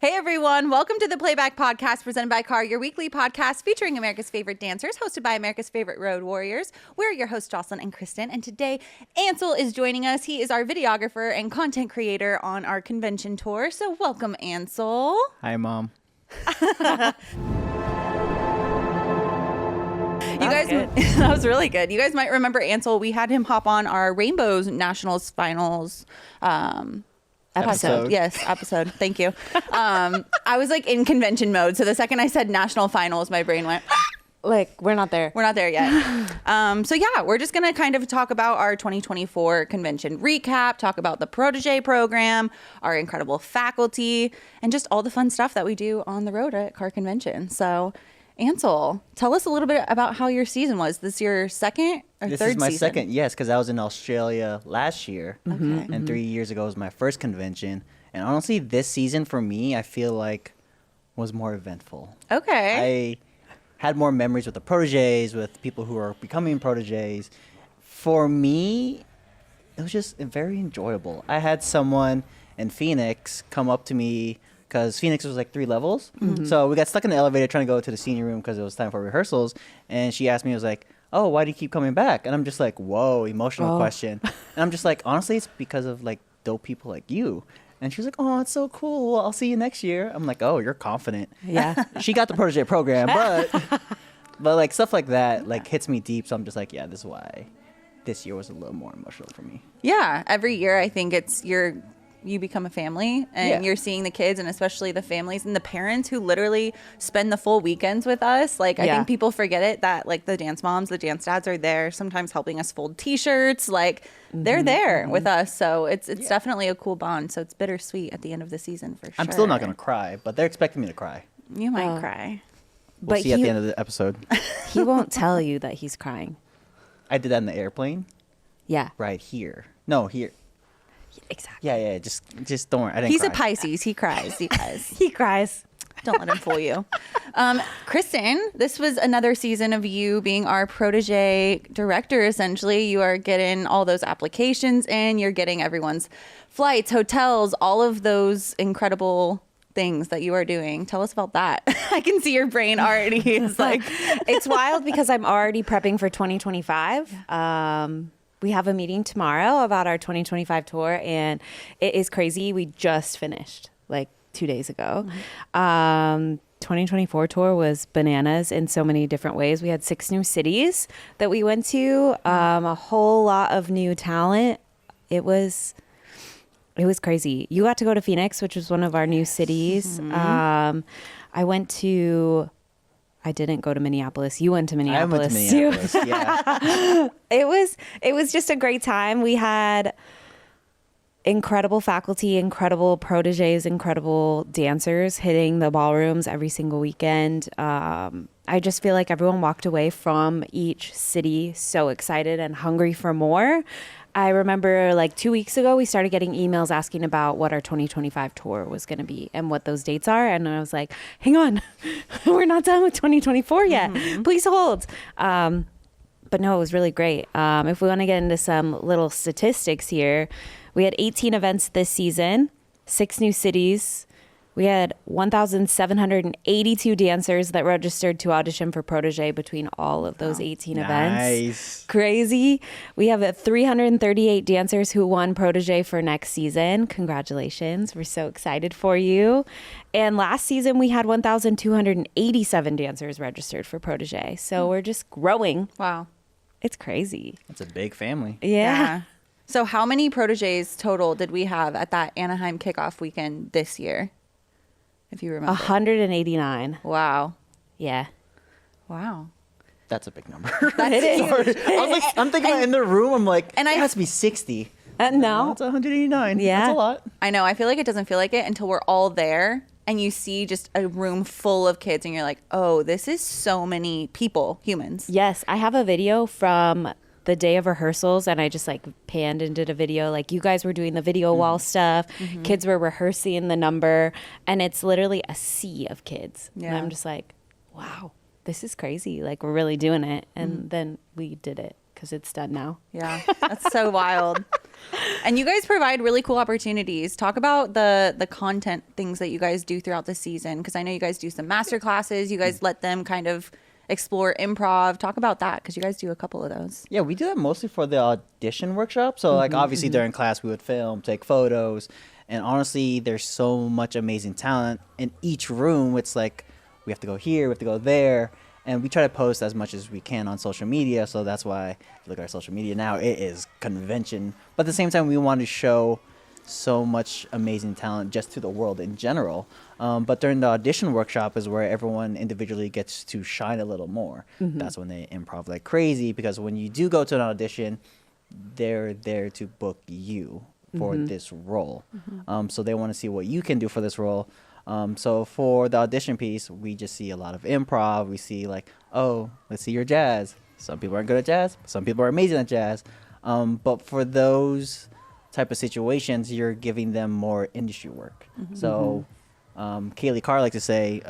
Hey everyone, welcome to the Playback podcast presented by KAR, your weekly podcast featuring America's favorite dancers, hosted by America's favorite road warriors. We're your hosts, Jocelyn and Kristyn, and today Ansel is joining us. He is our videographer and content creator on our convention tour. So welcome, Ansel. Hi, Mom. You guys, that was really good. You guys might remember Ansel. We had him hop on our Rainbows Nationals Finals episode. Yes, episode. Thank you. I was like in convention mode. So the second I said national finals, my brain went, like, we're not there. We're not there yet. So yeah, we're just going to kind of talk about our 2024 convention recap, talk about the Protege program, our incredible faculty, and just all the fun stuff that we do on the road at KAR Convention. So Ansel, tell us a little bit about how your season was. This your second or third season? This is my second, yes, because I was in Australia last year. Okay. And 3 years ago was my first convention. And honestly, this season for me, I feel like was more eventful. Okay. I had more memories with the Proteges, with people who are becoming Proteges. For me, it was just very enjoyable. I had someone in Phoenix come up to me because Phoenix was like 3 levels. So we got stuck in the elevator trying to go to the senior room because it was time for rehearsals. And she asked me, I was like, oh, why do you keep coming back? And I'm just like, whoa, emotional question. And I'm just like, honestly, it's because of like dope people like you. And she was like, oh, it's so cool. I'll see you next year. I'm like, oh, you're confident. Yeah. She got the Protege program, but like stuff like that like hits me deep. So I'm just like, yeah, this is why this year was a little more emotional for me. Yeah. Every year, I think it's you become a family and you're seeing the kids and especially the families and the parents who literally spend the full weekends with us. Like, I think people forget it that like the dance moms, the dance dads are there sometimes helping us fold t-shirts. Like they're there with us. So it's definitely a cool bond. So it's bittersweet at the end of the season for sure. I'm still not going to cry, but they're expecting me to cry. You might cry. We'll see at the end of the episode. He won't tell you that he's crying. I did that in the airplane. Yeah. Right here. No, here. Exactly. Yeah. Just don't worry. I didn't He's cry. a Pisces. He cries. He cries. He cries. Don't let him fool you. Kristyn, this was another season of you being our protege director, essentially. You are getting all those applications in. You're getting everyone's flights, hotels, all of those incredible things that you are doing. Tell us about that. I can see your brain already is like... It's wild because I'm already prepping for 2025. We have a meeting tomorrow about our 2025 tour, and it is crazy. We just finished like 2 days ago. 2024 tour was bananas in so many different ways. We had 6 new cities that we went to, a whole lot of new talent. It was crazy. You got to go to Phoenix, which was one of our new cities. I didn't go to Minneapolis. You went to Minneapolis. I went to Minneapolis, yeah. It was just a great time. We had incredible faculty, incredible proteges, incredible dancers hitting the ballrooms every single weekend. I just feel like everyone walked away from each city so excited and hungry for more. I remember like 2 weeks ago, we started getting emails asking about what our 2025 tour was going to be and what those dates are. And I was like, hang on, we're not done with 2024 yet. Please hold. But no, it was really great. If we want to get into some little statistics here, we had 18 events this season, 6 new cities. We had 1,782 dancers that registered to audition for Protege between all of those 18 events. Nice. Crazy. We have 338 dancers who won Protege for next season. Congratulations. We're so excited for you. And last season, we had 1,287 dancers registered for Protege. So we're just growing. Wow. It's crazy. It's a big family. Yeah. So how many proteges total did we have at that Anaheim kickoff weekend this year? If you remember. 189. Wow. Yeah. Wow. That's a big number. That is. Sorry. I'm thinking in the room, I'm like, and it has to be 60. No. It's 189. Yeah. That's a lot. I know. I feel like it doesn't feel like it until we're all there and you see just a room full of kids and you're like, oh, this is so many people, humans. Yes. I have a video from the day of rehearsals, and I just like panned and did a video. Like, you guys were doing the video wall stuff. Kids were rehearsing the number, and it's literally a sea of kids. Yeah. And I'm just like, wow, this is crazy. Like, we're really doing it. And then we did it because it's done now. Yeah, that's so wild. And you guys provide really cool opportunities. Talk about the content things that you guys do throughout the season, because I know you guys do some master classes. You guys let them kind of explore improv. Talk about that, because you guys do a couple of those. Yeah, we do that mostly for the audition workshop. So like obviously during class we would film, take photos, and honestly there's so much amazing talent in each room. It's like we have to go here, we have to go there. And we try to post as much as we can on social media. So that's why if you look at our social media now, it is convention. But at the same time, we want to show so much amazing talent just to the world in general. But during the audition workshop is where everyone individually gets to shine a little more. That's when they improv like crazy, because when you do go to an audition, they're there to book you for this role. So they want to see what you can do for this role. So for the audition piece, we just see a lot of improv. We see like, oh, let's see your jazz. Some people aren't good at jazz. Some people are amazing at jazz. But for those type of situations, you're giving them more industry work. So Kaylee Carr likes to say,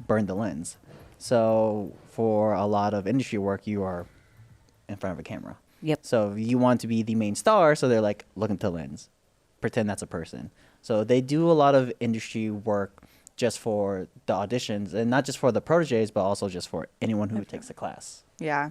burn the lens. So for a lot of industry work, you are in front of a camera. Yep. So you want to be the main star. So they're like, look into the lens. Pretend that's a person. So they do a lot of industry work just for the auditions, and not just for the proteges, but also just for anyone who takes the class. Yeah.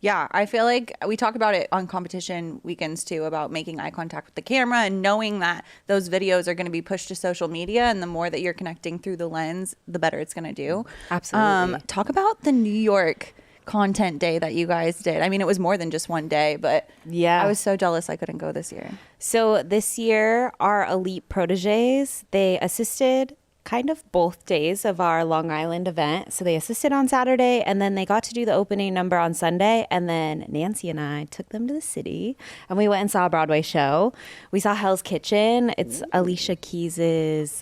Yeah. I feel like we talk about it on competition weekends too, about making eye contact with the camera and knowing that those videos are going to be pushed to social media. And the more that you're connecting through the lens, the better it's going to do. Absolutely. Talk about the New York content day that you guys did. I mean, it was more than just one day, but Yeah. I was so jealous I couldn't go this year. So this year, our elite proteges, they assisted kind of both days of our Long Island event. So they assisted on Saturday, and then they got to do the opening number on Sunday. And then Nancy and I took them to the city, and we went and saw a Broadway show. We saw Hell's Kitchen. It's Alicia Keys's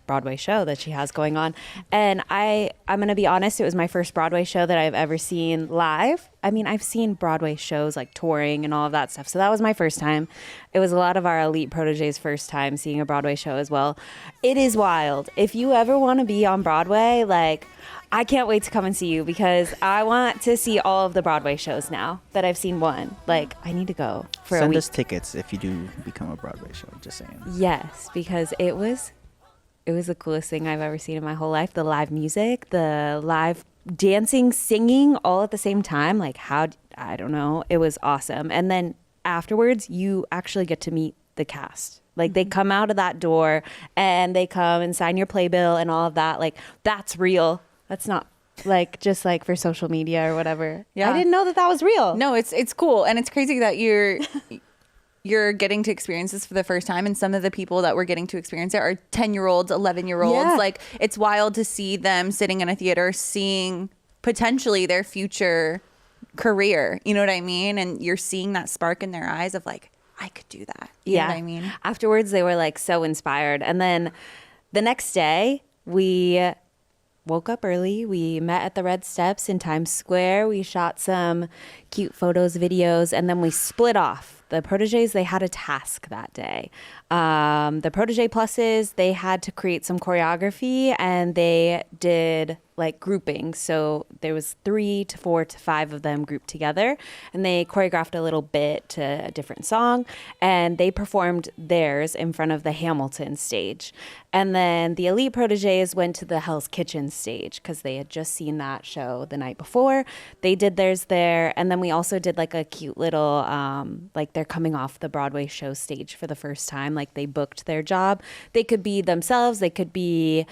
Broadway show that she has going on. And I'm going to be honest, it was my first Broadway show that I've ever seen live. I mean, I've seen Broadway shows like touring and all of that stuff. So that was my first time. It was a lot of our elite proteges' first time seeing a Broadway show as well. It is wild. If you ever want to be on Broadway, like, I can't wait to come and see you, because I want to see all of the Broadway shows now that I've seen one. Like, I need to go for a Send week. us tickets if you do become a Broadway show, just saying. Yes, because it was the coolest thing I've ever seen in my whole life. The live music, the live dancing, singing all at the same time. Like, I don't know. It was awesome. And then afterwards, you actually get to meet the cast. Like, they come out of that door and they come and sign your playbill and all of that. Like, that's real. That's not like just like for social media or whatever. Yeah. I didn't know that was real. No, it's cool. And it's crazy that you're getting to experience this for the first time, and some of the people that we're getting to experience it are 10-year-olds, 11-year-olds. Yeah. Like, it's wild to see them sitting in a theater seeing potentially their future career. You know what I mean? And you're seeing that spark in their eyes of like, I could do that. You know what I mean? Afterwards, they were like so inspired. And then the next day, we woke up early. We met at the Red Steps in Times Square. We shot some cute photos, videos, and then we split off. The proteges, they had a task that day. The protege pluses, they had to create some choreography, and they did like grouping. So there was 3 to 4 to 5 of them grouped together, and they choreographed a little bit to a different song, and they performed theirs in front of the Hamilton stage. And then the elite proteges went to the Hell's Kitchen stage because they had just seen that show the night before. They did theirs there, and then we also did like a cute little like they're coming off the Broadway show stage for the first time. Like, they booked their job. They could be themselves. They could be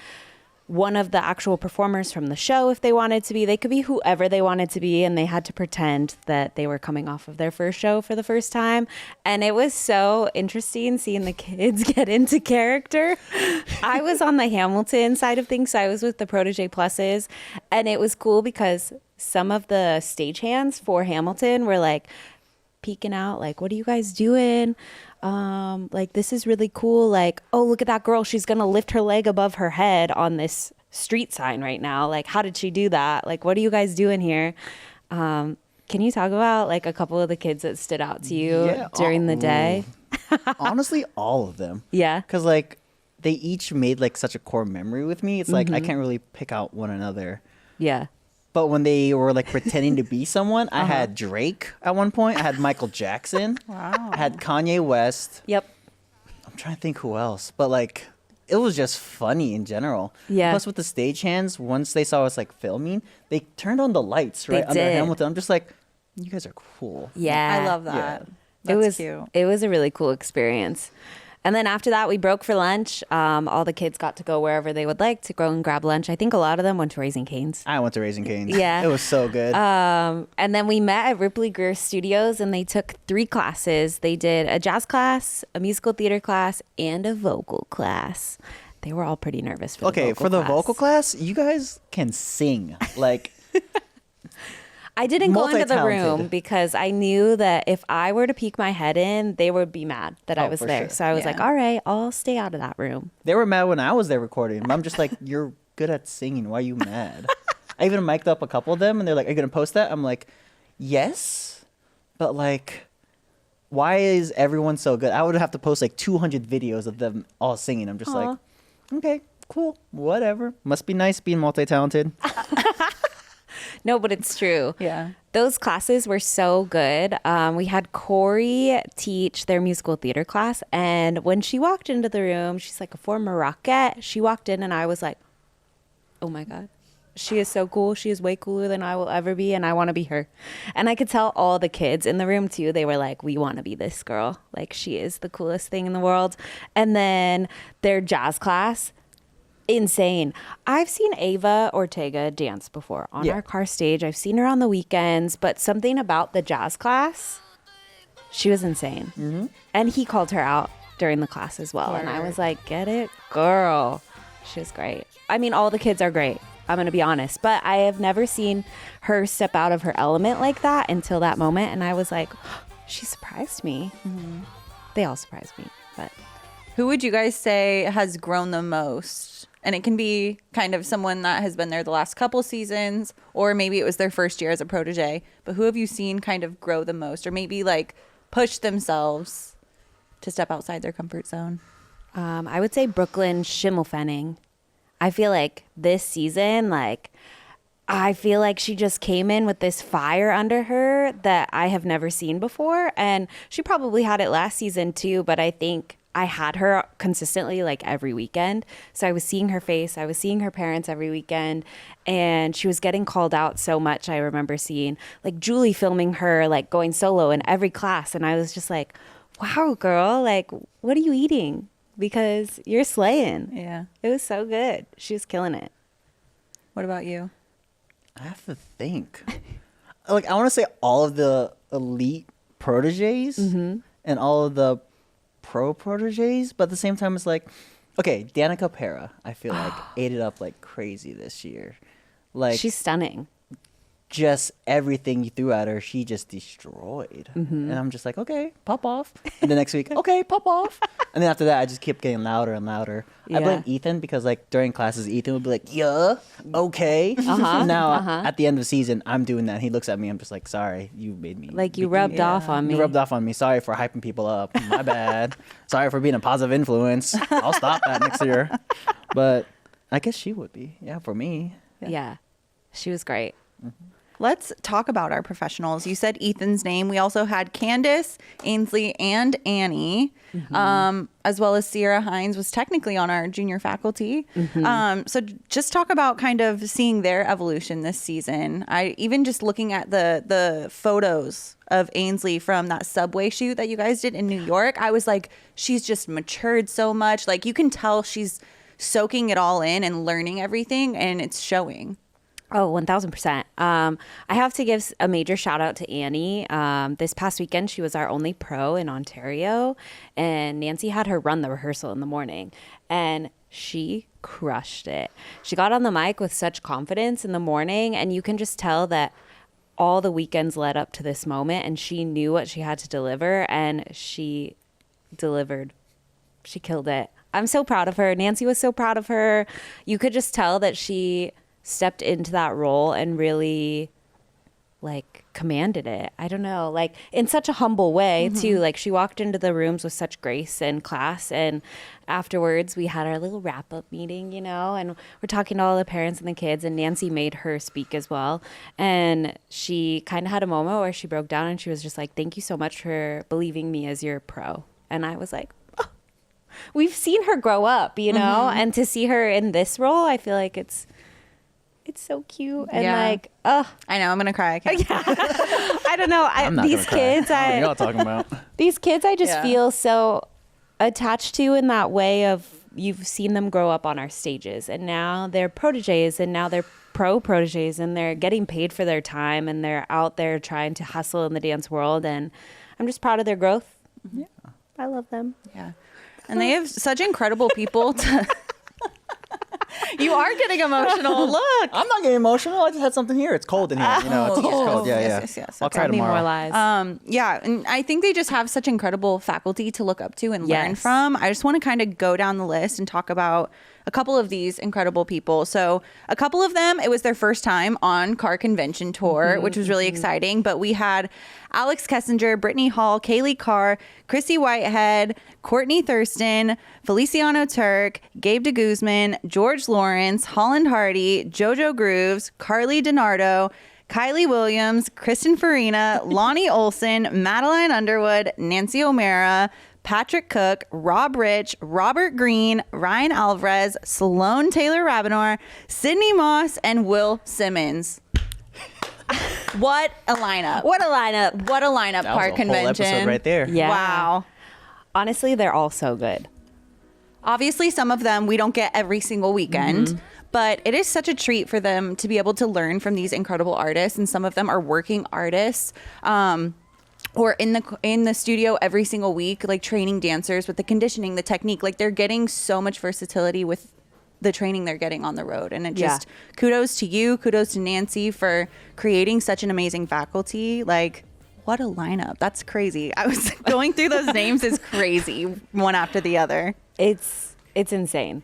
one of the actual performers from the show if they wanted to be. They could be whoever they wanted to be, and they had to pretend that they were coming off of their first show for the first time. And it was so interesting seeing the kids get into character. I was on the Hamilton side of things, so I was with the Protege Pluses, and it was cool because some of the stagehands for Hamilton were like peeking out, like, what are you guys doing? Like, this is really cool. Like, oh, look at that girl. She's going to lift her leg above her head on this street sign right now. Like, how did she do that? Like, what are you guys doing here? Can you talk about like a couple of the kids that stood out to you during the day? Honestly, all of them. Yeah. Because like they each made like such a core memory with me. It's like I can't really pick out one another. Yeah. But when they were like pretending to be someone, I had Drake at one point. I had Michael Jackson. Wow. I had Kanye West. Yep. I'm trying to think who else. But like, it was just funny in general. Yeah. Plus with the stagehands, once they saw us like filming, they turned on the lights right under did. Hamilton. I'm just like, you guys are cool. Yeah. I love that. Yeah. That's cute. It was a really cool experience. And then after that, we broke for lunch. All the kids got to go wherever they would like to go and grab lunch. I think a lot of them went to Raising Cane's. I went to Raising Cane's. Yeah. It was so good. And then we met at Ripley Greer Studios, and they took 3 classes. They did a jazz class, a musical theater class, and a vocal class. They were all pretty nervous for the vocal class, you guys can sing. Like, I didn't go into the multi-talented. room because I knew that if I were to peek my head in, they would be mad that I was for there. sure. So I was Yeah. like, all right, I'll stay out of that room. they were mad when I was there recording. I'm just like, you're good at singing. Why are you mad? I even mic'd up a couple of them, and they're like, are you going to post that? I'm like, yes, but like, why is everyone so good? I would have to post like 200 videos of them all singing. I'm just like, okay, cool, whatever. Must be nice being multi-talented. No, but it's true. Yeah. Those classes were so good. We had Corey teach their musical theater class. And when she walked into the room, she's like a former Rockette. She walked in and I was like, oh my God, she is so cool. She is way cooler than I will ever be. And I want to be her. And I could tell all the kids in the room too. They were like, we want to be this girl. Like, she is the coolest thing in the world. And then their jazz class, insane. I've seen Ava Ortega dance before on Yeah. our car stage. I've seen her on the weekends, but something about the jazz class, she was insane. Mm-hmm. And he called her out during the class as well. And I was like, get it, girl. She was great. I mean, all the kids are great. I'm going to be honest, but I have never seen her step out of her element like that until that moment. And I was like, she surprised me. Mm-hmm. They all surprised me, but Who would you guys say has grown the most? And it can be kind of someone that has been there the last couple seasons, or maybe it was their first year as a protege. But who have you seen kind of grow the most, or maybe like push themselves to step outside their comfort zone? I would say Brooklyn Schimmelfenning. I feel like this season, I feel like she just came in with this fire under her that I have never seen before. And she probably had it last season too, but I think I had her consistently like every weekend. So I was seeing her face. I was seeing her parents every weekend. And she was getting called out so much. I remember seeing like Julie filming her like going solo in every class. And I was just like, wow, girl, like, what are you eating? Because you're slaying. Yeah. It was so good. She was killing it. What about you? I have to think. Like, I want to say all of the elite proteges and all of the pro proteges, but at the same time, it's like, okay, Danica Pera, I feel like ate it up like crazy this year. Like, She's stunning. just everything you threw at her, she just destroyed. And I'm just like, okay, pop off. And the next week, okay, pop off. And then after that, I just kept getting louder and louder. I Yeah. blame Ethan because like during classes, Ethan would be like, yeah, okay. Now at the end of the season, I'm doing that. He looks at me. I'm just like, sorry, you made me. Like, you rubbed off on me. You rubbed off on me. Sorry for hyping people up. My bad. Sorry for being a positive influence. I'll stop that next year. But I guess she would be. Yeah, for me. Yeah. She was great. Let's talk about our professionals. You said Ethan's name. We also had Candace, Ainsley, and Annie, as well as Sierra Hines was technically on our junior faculty. So just talk about kind of seeing their evolution this season. I even just looking at the photos of Ainsley from that subway shoot that you guys did in New York. I was like, she's just matured so much. Like, you can tell she's soaking it all in and learning everything, and it's showing. Oh, 1000%. I have to give a major shout out to Annie. This past weekend, she was our only pro in Ontario, and Nancy had her run the rehearsal in the morning, and she crushed it. She got on the mic with such confidence in the morning, and you can just tell that all the weekends led up to this moment, and she knew what she had to deliver, and she delivered. She killed it. I'm so proud of her. Nancy was so proud of her. You could just tell that she stepped into that role and really like commanded it. I don't know, like in such a humble way too. Like she walked into the rooms with such grace and class, and afterwards we had our little wrap up meeting, you know, and we're talking to all the parents and the kids, and Nancy made her speak as well. And she kind of had a moment where she broke down and she was just like, thank you so much for believing me as your pro. And I was like, oh, we've seen her grow up, you know, and to see her in this role, I feel like it's so cute and like, oh, I know I'm gonna cry. I can't. I don't know. I'm not These gonna cry. kids, What are y'all talking about? these kids, I just feel so attached to in that way of you've seen them grow up on our stages, and now they're proteges, and now they're pro proteges, and they're getting paid for their time, and they're out there trying to hustle in the dance world, and I'm just proud of their growth. Yeah, I love them. Yeah, and they have such incredible people to. You are getting emotional. Look. I'm not getting emotional. I just had something here. It's cold in here. You know, it's cold. Yeah, Yes. I'll Okay. cry tomorrow. More lies. Yeah, and I think they just have such incredible faculty to look up to and learn Yes. from. I just want to kind of go down the list and talk about a couple of these incredible people. So a couple of them, it was their first time on KAR Convention Tour, which was really exciting. But we had Alex Kessinger, Brittany Hall, Kaylee Carr, Chrissy Whitehead, Courtney Thurston, Feliciano Turk, Gabe de Guzman, George Lawrence, Holland Hardy, JoJo Grooves, Carly DiNardo, Kylie Williams, Kristyn Farina, Lonnie Olson, Madeline Underwood, Nancy O'Mara, Patrick Cook, Rob Rich, Robert Green, Ryan Alvarez, Sloan Taylor Rabinor, Sydney Moss, and Will Simmons. What a lineup. What a lineup. What a lineup, That was KAR a whole Convention. episode right there. Yeah. Wow. Honestly, they're all so good. Obviously, some of them we don't get every single weekend, but it is such a treat for them to be able to learn from these incredible artists. And some of them are working artists. Or in the studio every single week, like training dancers with the conditioning, the technique. Like they're getting so much versatility with the training they're getting on the road. And it just kudos to you, kudos to Nancy for creating such an amazing faculty. Like, what a lineup. That's crazy. I was going through those names is crazy, one after the other. It's insane.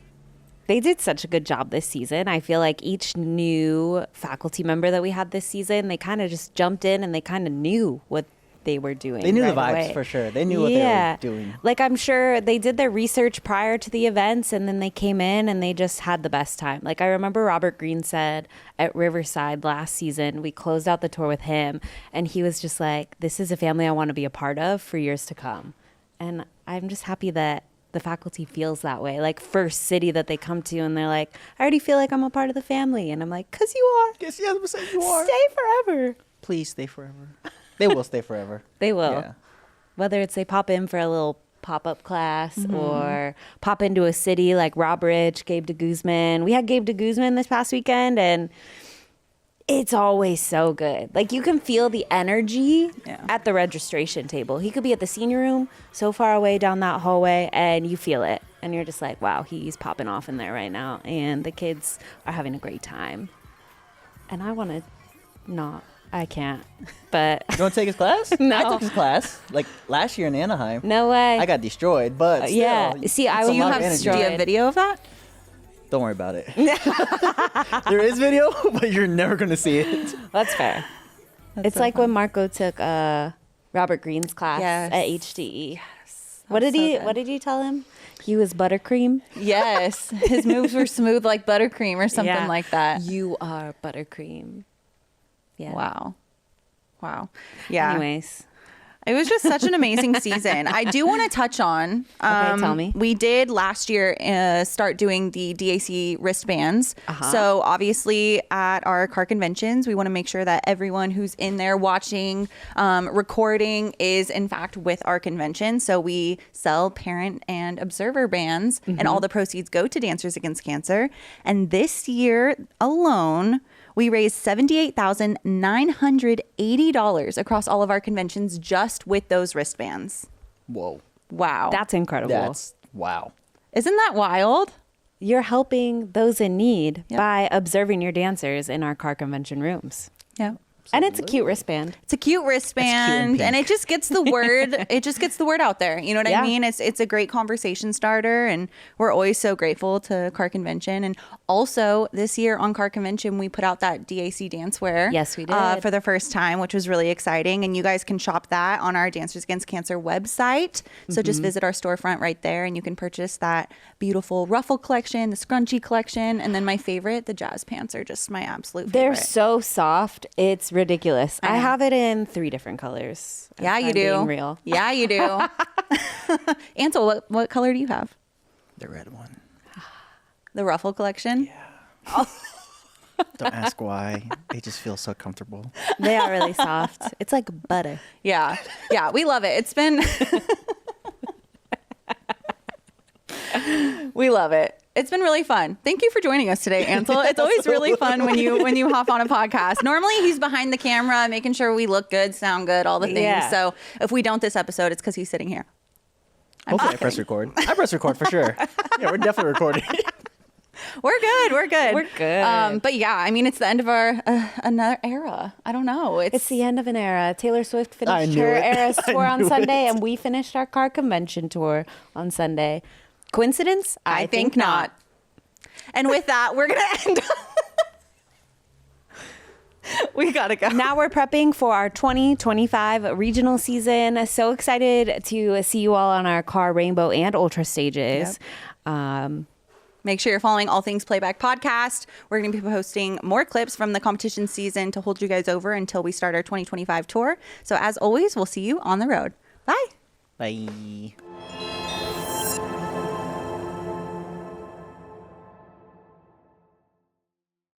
They did such a good job this season. I feel like each new faculty member that we had this season, they kind of just jumped in and they kind of knew what they were doing. They knew right the vibes away. for sure. They knew what they were doing. Like I'm sure they did their research prior to the events, and then they came in and they just had the best time. Like I remember Robert Green said at Riverside last season, we closed out the tour with him, and he was just like, this is a family I want to be a part of for years to come. And I'm just happy that the faculty feels that way. Like first city that they come to and they're like, I already feel like I'm a part of the family. And I'm like, 'cause you are. Yes, yes, you are. Stay forever. Please stay forever. They will stay forever. They will. Yeah. Whether it's they pop in for a little pop-up class or pop into a city like Rob Rich, Gabe de Guzman. We had Gabe de Guzman this past weekend, and it's always so good. Like you can feel the energy at the registration table. He could be at the senior room so far away down that hallway, and you feel it. And you're just like, wow, he's popping off in there right now. And the kids are having a great time. And I want to not. I can't. But You want to take his class? No. I took his class like last year in Anaheim. no way. I got destroyed, but still, yeah. See, I it's a will lot have of energy. Do you have video of that? Don't worry about it. There is video, but you're never going to see it. That's fair. It's so like fun. when Marco took Robert Green's class Yes. at HDE. What did he? so good. What did you tell him? He was buttercream. Yes. His moves were smooth like buttercream or something Yeah. like that. You are buttercream. Yeah. Wow. Yeah. Anyways, It was just such an amazing season. I do want to touch on. Okay, tell me. We did last year start doing the D.A.C. wristbands. So obviously at our KAR conventions, we want to make sure that everyone who's in there watching, recording is in fact with our convention. So we sell parent and observer bands, and all the proceeds go to Dancers Against Cancer. And this year alone, we raised $78,980 across all of our conventions just with those wristbands. Whoa. Wow. that's incredible. Wow. Isn't that wild? You're helping those in need Yep. by observing your dancers in our KAR convention rooms. Yeah. And it's a cute wristband. It's a cute wristband, and it just gets the word. It just gets the word out there. You know what I mean? It's a great conversation starter, and we're always so grateful to KAR Convention. And also this year on KAR Convention, we put out that D.A.C. dancewear. Yes, we did for the first time, which was really exciting. And you guys can shop that on our Dancers Against Cancer website. So just visit our storefront right there, and you can purchase that beautiful ruffle collection, the scrunchie collection, and then my favorite, the jazz pants, are just my absolute favorite. They're so soft. It's ridiculous. I have it in 3 different colors. Yeah, you do. Being real. Yeah, you do. Ansel, what color do you have? The red one. The ruffle collection? Yeah. Don't ask why. They just feel so comfortable. They are really soft. It's like butter. Yeah. Yeah, we love it. It's been... We love it. It's been really fun. Thank you for joining us today, Ansel. It's always really fun when you hop on a podcast. Normally he's behind the camera, making sure we look good, sound good, all the things. Yeah. So if we don't this episode, it's because he's sitting here. Hopefully I press record. I press record for sure. Yeah, we're definitely recording. We're good. We're good. We're good. But yeah, I mean, it's the end of our another era. I don't know. It's the end of an era. Taylor Swift I finished knew her it. Eras I tour on knew Sunday, it. and we finished our KAR Convention tour on Sunday. Coincidence? I think not. And with that, we're going to end. We got to go. Now we're prepping for our 2025 regional season. So excited to see you all on our KAR Rainbow and Ultra stages. Make sure you're following All Things Playback podcast. We're going to be posting more clips from the competition season to hold you guys over until we start our 2025 tour. So as always, we'll see you on the road. Bye. Bye.